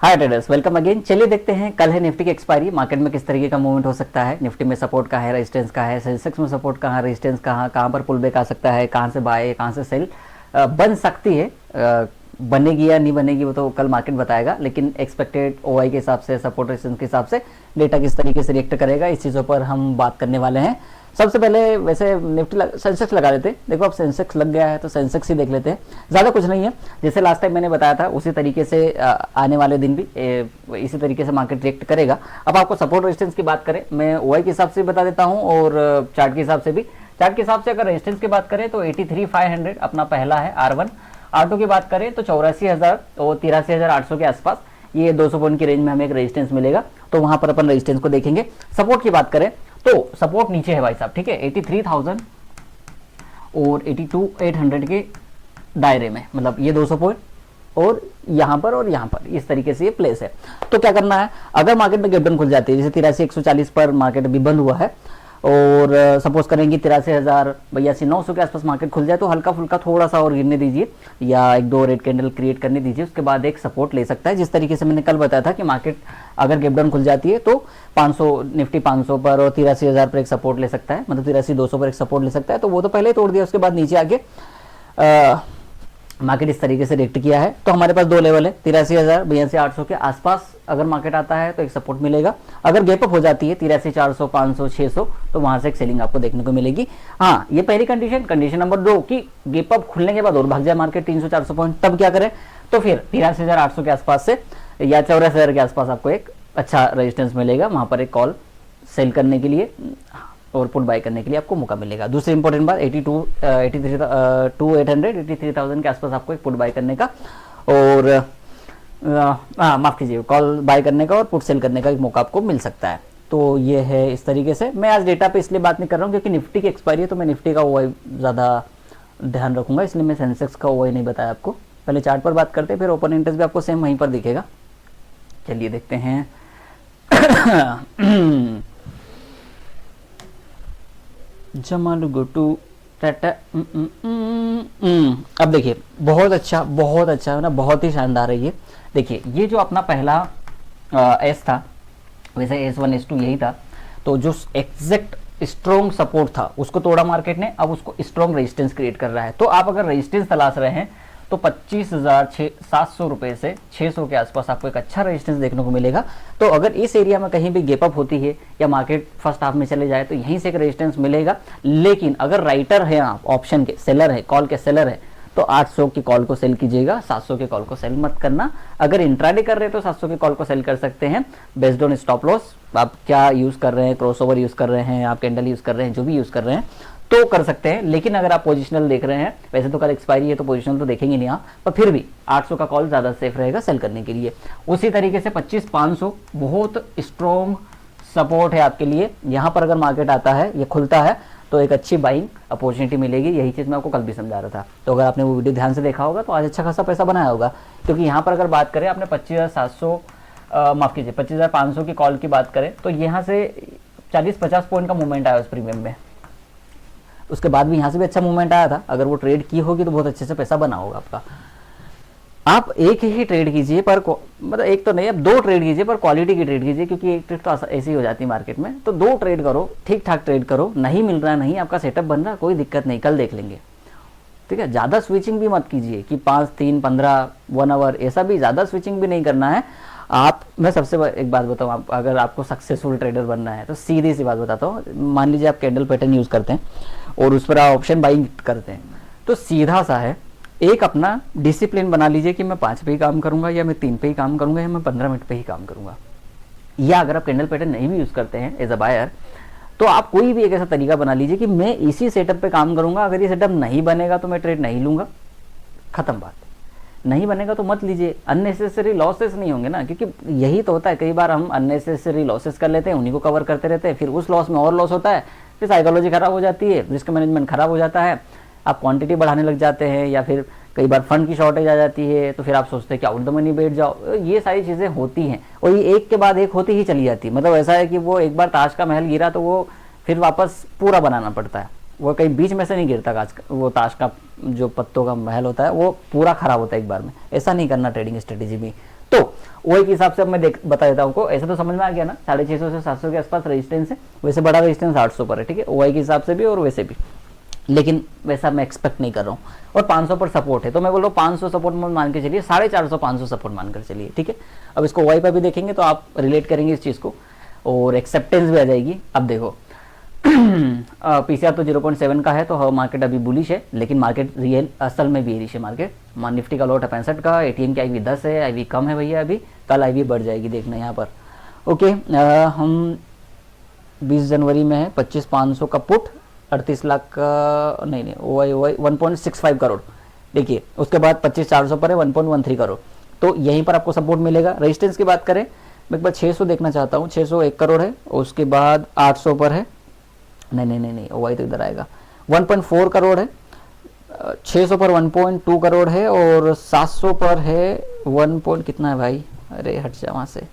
हाय traders, welcome again. चलिए देखते हैं कल है निफ्टी की एक्सपायरी, मार्केट में किस तरीके का मूवमेंट हो सकता है। निफ्टी में सपोर्ट कहाँ है, रेजिस्टेंस कहाँ है, सेंसेक्स में सपोर्ट कहाँ, रेजिस्टेंस कहाँ पर पुल बैक आ सकता है, कहाँ से बाय कहाँ से सेल बन सकती है। बनेगी या नहीं बनेगी वो तो कल मार्केट बताएगा, लेकिन एक्सपेक्टेड ओआई के हिसाब से, सपोर्ट रेजिस्टेंस के हिसाब से डेटा किस तरीके से रिएक्ट करेगा, इस चीज़ों पर हम बात करने वाले हैं। सबसे पहले वैसे निफ्टी सेंसेक्स लगा लेते हैं। देखो अब सेंसेक्स लग गया है तो सेंसेक्स ही देख लेते हैं, ज़्यादा कुछ नहीं है। जैसे लास्ट टाइम मैंने बताया था उसी तरीके से आने वाले दिन भी इसी तरीके से मार्केट रिएक्ट करेगा। अब आपको सपोर्ट रेजिस्टेंस की बात करें, मैं ओआई के हिसाब से बता देता हूँ और चार्ट के हिसाब से भी। चार्ट के हिसाब से अगर रेजिस्टेंस की बात करें तो 83,500 अपना पहला है R1। R2 की बात करें तो 84,000 और 83,800 के आसपास, ये 200 पॉइंट की रेंज में हमें एक रेजिस्टेंस मिलेगा, तो वहां पर अपन रेजिस्टेंस को देखेंगे। सपोर्ट की बात करें तो सपोर्ट नीचे है भाई साहब, ठीक है, 83,000 और 82,800 के दायरे में, मतलब ये 200 पॉइंट और यहाँ पर इस तरीके से ये प्लेस है। तो क्या करना है, अगर मार्केट में गैप डाउन खुल जाती है, जैसे 83,140 पर मार्केट अभी बंद हुआ है और सपोज करेंगे 83,000 82,900 के आसपास मार्केट खुल जाए, तो हल्का फुल्का थोड़ा सा और गिरने दीजिए या एक दो रेड कैंडल क्रिएट करने दीजिए, उसके बाद एक सपोर्ट ले सकता है। जिस तरीके से मैंने कल बताया था कि मार्केट अगर गैप डाउन खुल जाती है तो 500 निफ्टी 500 पर और 83,000 पर एक सपोर्ट ले सकता है, मतलब 83,200 पर एक सपोर्ट ले सकता है। तो वो तो पहले ही तोड़ दिया, उसके बाद नीचे आके मार्केट इस तरीके से रिएक्ट किया है। तो हमारे पास दो लेवल है, 83,000 82,800 के आसपास अगर मार्केट आता है तो एक सपोर्ट मिलेगा। अगर गैप अप हो जाती है 83,400 500 600 तो वहां से एक सेलिंग आपको देखने को मिलेगी। हाँ, ये पहली कंडीशन। कंडीशन नंबर 2 कि गैप अप खुलने के बाद और भाग जाए मार्केट 300-400 पॉइंट, तब क्या करें, तो फिर 83,800 के आसपास से या 84,000 के आसपास आपको एक अच्छा रेजिस्टेंस मिलेगा, वहां पर एक कॉल सेल करने के लिए और पुट बाय करने के लिए आपको मौका मिलेगा। दूसरी इंपॉर्टेंट बात, 83,000 के आसपास आपको एक पुट बाय करने का और माफ कीजिए, कॉल बाय करने का और पुट सेल करने का एक मौका आपको मिल सकता है। तो ये है इस तरीके से। मैं आज डेटा पे इसलिए बात नहीं कर रहा हूँ क्योंकि निफ्टी की एक्सपायरी है, तो मैं निफ्टी का ओआई ज़्यादा ध्यान रखूंगा, इसलिए मैं सेंसेक्स का ओआई नहीं बताया आपको। पहले चार्ट पर बात करते हैं, फिर ओपन इंटरेस्ट भी आपको सेम वहीं पर दिखेगा। चलिए देखते हैं। Jamal go to Tata. अब देखिए, बहुत अच्छा है ना, बहुत ही शानदार है ये। देखिए ये जो अपना पहला एस था, वैसे S1 S2 यही था, तो जो एग्जैक्ट स्ट्रॉन्ग सपोर्ट था उसको तोड़ा मार्केट ने, अब उसको स्ट्रॉन्ग रेजिस्टेंस क्रिएट कर रहा है। तो आप अगर रेजिस्टेंस तलाश रहे हैं तो 25,700 रुपए से 600 के आसपास आपको एक अच्छा रेजिस्टेंस देखने को मिलेगा। तो अगर इस एरिया में कहीं भी गैप अप होती है या मार्केट फर्स्ट हाफ में चले जाए तो यहीं से एक रेजिस्टेंस मिलेगा। लेकिन अगर राइटर है, आप ऑप्शन के सेलर है, कॉल के सेलर है, तो 800 की कॉल को सेल कीजिएगा, 700 के कॉल को सेल मत करना। अगर इंट्राडे कर रहे हैं तो 700 के कॉल को सेल कर सकते हैं बेस्ड ऑन स्टॉप लॉस। आप क्या यूज कर रहे हैं, क्रॉसओवर यूज कर रहे हैं, आप कैंडल यूज कर रहे हैं, जो भी यूज कर रहे हैं तो कर सकते हैं। लेकिन अगर आप पोजिशनल देख रहे हैं, वैसे तो कल एक्सपायरी है तो पोजिशनल तो देखेंगे नहीं आप, पर फिर भी 800 का कॉल ज्यादा सेफ रहेगा सेल करने के लिए। उसी तरीके से 25,500 बहुत स्ट्रॉन्ग सपोर्ट है आपके लिए। यहाँ पर अगर मार्केट आता है, ये खुलता है तो एक अच्छी बाइंग अपॉर्चुनिटी मिलेगी। यही चीज़ मैं आपको कल भी समझा रहा था। तो अगर आपने वो वीडियो ध्यान से देखा होगा तो आज अच्छा खासा पैसा बनाया होगा, क्योंकि यहाँ पर अगर बात करें आपने 25,700 माफ कीजिए 25,500 की कॉल की बात करें तो यहाँ से 40-50 पॉइंट का मूवमेंट आया उस प्रीमियम में। उसके बाद भी यहाँ से भी अच्छा मूवमेंट आया था। अगर वो ट्रेड की होगी तो बहुत अच्छे से पैसा बना होगा आपका। आप एक ही ट्रेड कीजिए, पर मतलब एक तो नहीं, आप दो ट्रेड कीजिए पर क्वालिटी की ट्रेड कीजिए, क्योंकि एक ट्रेड तो ऐसी हो जाती है मार्केट में। तो दो ट्रेड करो, ठीक ठाक ट्रेड करो। नहीं मिल रहा, नहीं आपका सेटअप बन रहा, कोई दिक्कत नहीं, कल देख लेंगे, ठीक है। ज़्यादा स्विचिंग भी मत कीजिए कि 5, 3, 15, 1 आवर, ऐसा भी ज़्यादा स्विचिंग भी नहीं करना है। मैं सबसे एक बात बताऊँ, अगर आपको सक्सेसफुल ट्रेडर बनना है तो सीधी सी बात बताता हूँ। मान लीजिए आप कैंडल पैटर्न यूज़ करते हैं और उस पर आप ऑप्शन बाइंग करते हैं, तो सीधा सा है, एक अपना डिसिप्लिन बना लीजिए कि मैं 5 पे ही काम करूंगा, या मैं 3 पे ही काम करूंगा, या मैं 15 मिनट पे ही काम करूंगा। या अगर आप कैंडल पैटर्न नहीं भी यूज़ करते हैं एज अ बायर, तो आप कोई भी एक ऐसा तरीका बना लीजिए कि मैं इसी सेटअप पे काम करूंगा। अगर ये सेटअप नहीं बनेगा तो मैं ट्रेड नहीं लूंगा, खत्म बात। नहीं बनेगा तो मत लीजिए। अननेसेसरी लॉसेस नहीं होंगे ना, क्योंकि यही तो होता है, कई बार हम अननेसेसरी लॉसेस कर लेते हैं, उन्हीं को कवर करते रहते हैं, फिर उस लॉस में और लॉस होता है, फिर साइकोलॉजी खराब हो जाती है, रिस्क मैनेजमेंट खराब हो जाता है, आप क्वांटिटी बढ़ाने लग जाते हैं, या फिर कई बार फंड की शॉर्टेज आ जाती है, तो फिर आप सोचते हैं कि आउट द मनी बैठ जाओ। ये सारी चीज़ें होती हैं और ये एक के बाद एक होती ही चली जाती है। मतलब ऐसा है कि वो एक बार ताश का महल गिरा तो वो फिर वापस पूरा बनाना पड़ता है। वो कहीं बीच में से नहीं गिरता, वो ताश का जो पत्तों का महल होता है वो पूरा खराब होता है एक बार में। ऐसा नहीं करना ट्रेडिंग स्ट्रेटेजी में। तो वही के हिसाब से अब मैं बता देता हूँ आपको। ऐसा तो समझ में आ गया ना, 650 से 700 के आसपास रेजिस्टेंस है, वैसे बड़ा रेजिस्टेंस 800 पर है, ठीक है, ओआई के हिसाब से भी और वैसे भी, लेकिन वैसा मैं एक्सपेक्ट नहीं कर रहा हूँ। और 500 पर सपोर्ट है, तो मैं बोल रहा हूँ 500 सपोर्ट मान के चलिए, 450 500 सपोर्ट मानकर चलिए, ठीक है। अब इसको ओआई पर भी देखेंगे तो आप रिलेट करेंगे इस चीज़ को और एक्सेप्टेंस भी आ जाएगी। अब देखो पीसीआर तो 0.7 का है, तो मार्केट अभी बुलिश है, लेकिन मार्केट रियल असल में बेरिश है मार्केट। निफ्टी का लॉट है 65 का, एटीएम की आईवी 10 है, आईवी कम है भैया अभी, कल आईवी बढ़ जाएगी, देखना यहाँ पर। ओके, हम 20 जनवरी में है 25,500 का पुट, 38 लाख का नहीं ओआई 1.65 करोड़, देखिए उसके बाद 25,400 पर है 1.13 करोड़, तो यहीं पर आपको सपोर्ट मिलेगा। रेजिस्टेंस की बात करें, मैं एक बार 600 देखना चाहता हूँ, 601 करोड़ है, उसके बाद 800 पर है, नहीं ओआई तो इधर आएगा, 1.4 करोड़ है, 600 पर 1.2 करोड़ है, और 700 पर है 1 कितना है भाई, अरे हट जा वहाँ से,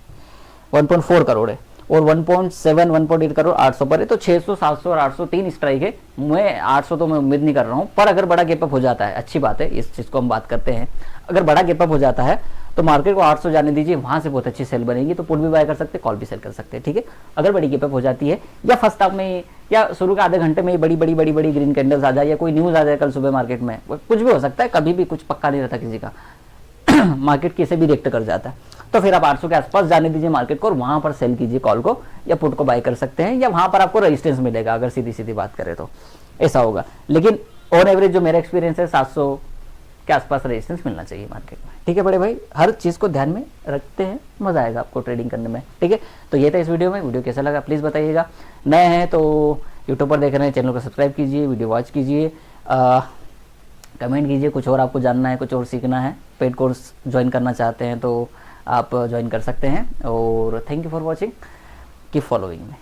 1.4 करोड़ है, और 1.7 1.8 करोड़ 800 पर है। तो 600 700 और 800 तीन स्ट्राइक है। मैं 800 तो मैं उम्मीद नहीं कर रहा हूँ, पर अगर बड़ा गैप अप हो जाता है, अच्छी बात है, इस चीज़ को हम बात करते हैं, अगर बड़ा गैप अप हो जाता है तो मार्केट को 800 जाने दीजिए, वहां से बहुत अच्छी सेल बनेगी, तो पुट भी बाय कर सकते हैं, कॉल भी सेल कर सकते हैं, ठीक है। अगर बड़ी गैप अप हो जाती है, या फर्स्ट हाफ में या शुरू के आधे घंटे में बड़ी बड़ी बड़ी बड़ी ग्रीन कैंडल्स आ जाए, या कोई न्यूज़ आ जाए कल सुबह मार्केट में, कुछ भी हो सकता है, कभी भी कुछ पक्का नहीं रहता किसी का मार्केट कैसे भी रिएक्ट कर जाता है, तो फिर आप 800 के आसपास जाने दीजिए मार्केट को, और वहां पर सेल कीजिए कॉल को, या पुट को बाय कर सकते हैं, या वहां पर आपको रेजिस्टेंस मिलेगा, अगर सीधी सीधी बात करें तो ऐसा होगा। लेकिन ऑन एवरेज जो मेरा एक्सपीरियंस है, 700 के आसपास रेजिस्टेंस मिलना चाहिए मार्केट में, ठीक है बड़े भाई। हर चीज़ को ध्यान में रखते हैं, मज़ा आएगा आपको ट्रेडिंग करने में, ठीक है। तो ये था इस वीडियो में, वीडियो कैसा लगा प्लीज़ बताइएगा। नए हैं तो यूट्यूब पर देख रहे हैं, चैनल को सब्सक्राइब कीजिए, वीडियो वॉच कीजिए, कमेंट कीजिए, कुछ और आपको जानना है, कुछ और सीखना है, पेड कोर्स ज्वाइन करना चाहते हैं तो आप ज्वाइन कर सकते हैं। और thank you for watching, keep following में।